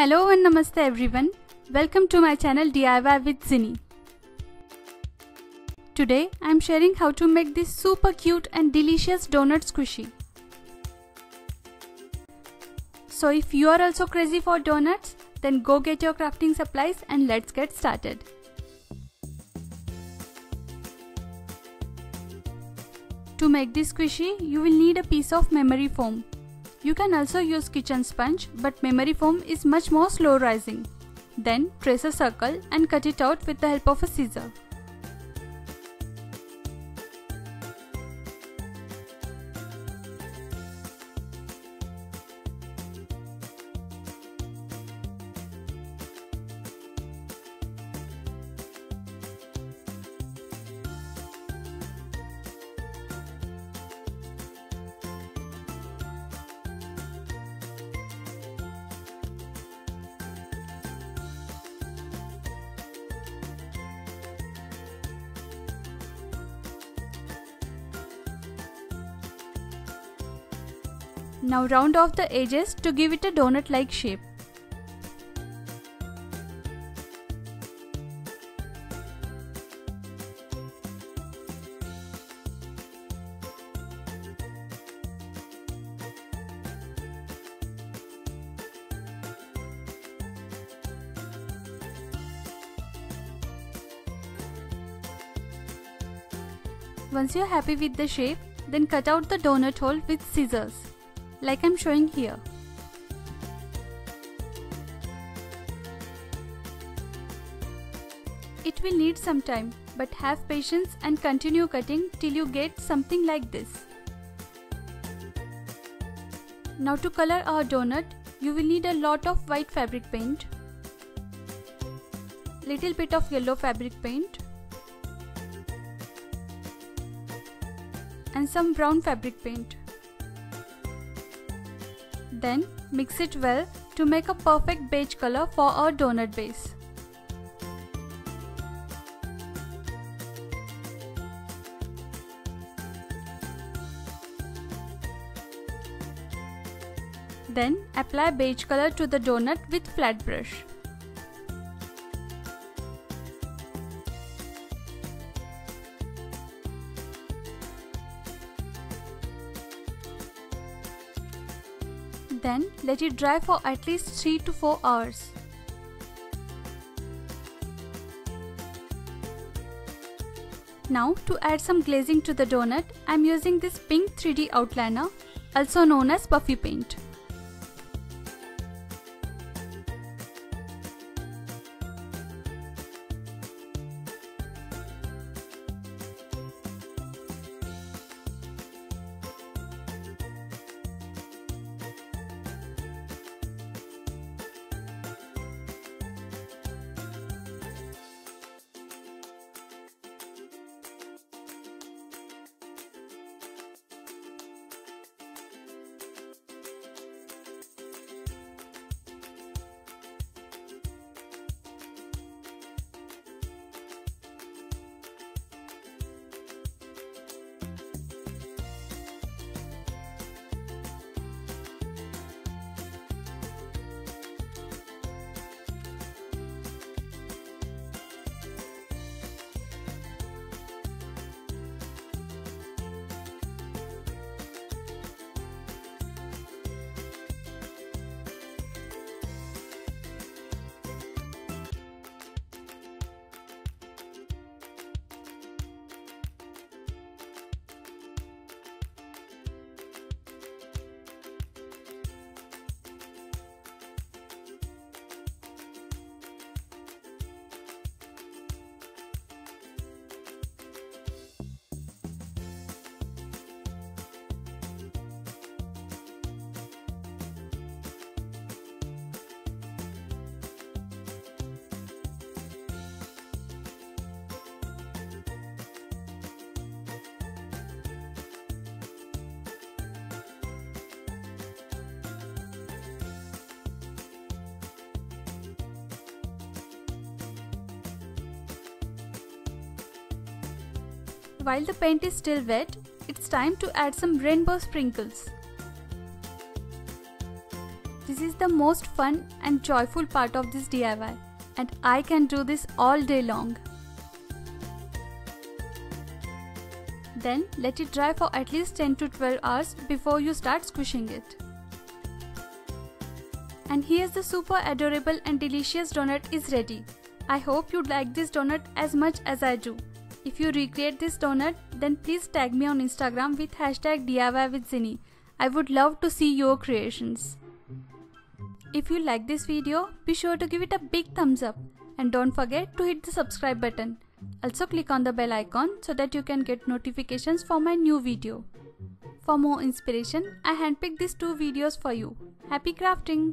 Hello and Namaste everyone. Welcome to my channel DIY with Zini. Today I am sharing how to make this super cute and delicious donut squishy. So if you are also crazy for donuts, then go get your crafting supplies and let's get started. To make this squishy, you will need a piece of memory foam. You can also use kitchen sponge, but memory foam is much more slow rising. Then trace a circle and cut it out with the help of a scissor. Now round off the edges to give it a donut-like shape. Once you are happy with the shape, then cut out the donut hole with scissors, like I'm showing here. It will need some time, but have patience and continue cutting till you get something like this. Now to color our donut, you will need a lot of white fabric paint, little bit of yellow fabric paint, and some brown fabric paint. Then mix it well to make a perfect beige color for our donut base. Then apply beige color to the donut with flat brush. Then let it dry for at least 3 to 4 hours. Now to add some glazing to the donut, I am using this pink 3D outliner, also known as puffy paint. While the paint is still wet, it's time to add some rainbow sprinkles. This This is the most fun and joyful part of this DIY, and I can do this all day long. Then let it dry for at least 10 to 12 hours before you start squishing it. And here's the super adorable and delicious donut is ready. I hope you like this donut as much as I do. If you recreate this donut, then please tag me on Instagram with #DIY with Zini. I would love to see your creations. If you like this video, be sure to give it a big thumbs up and don't forget to hit the subscribe button. Also click on the bell icon so that you can get notifications for my new video. For more inspiration, I handpicked these 2 videos for you. Happy crafting!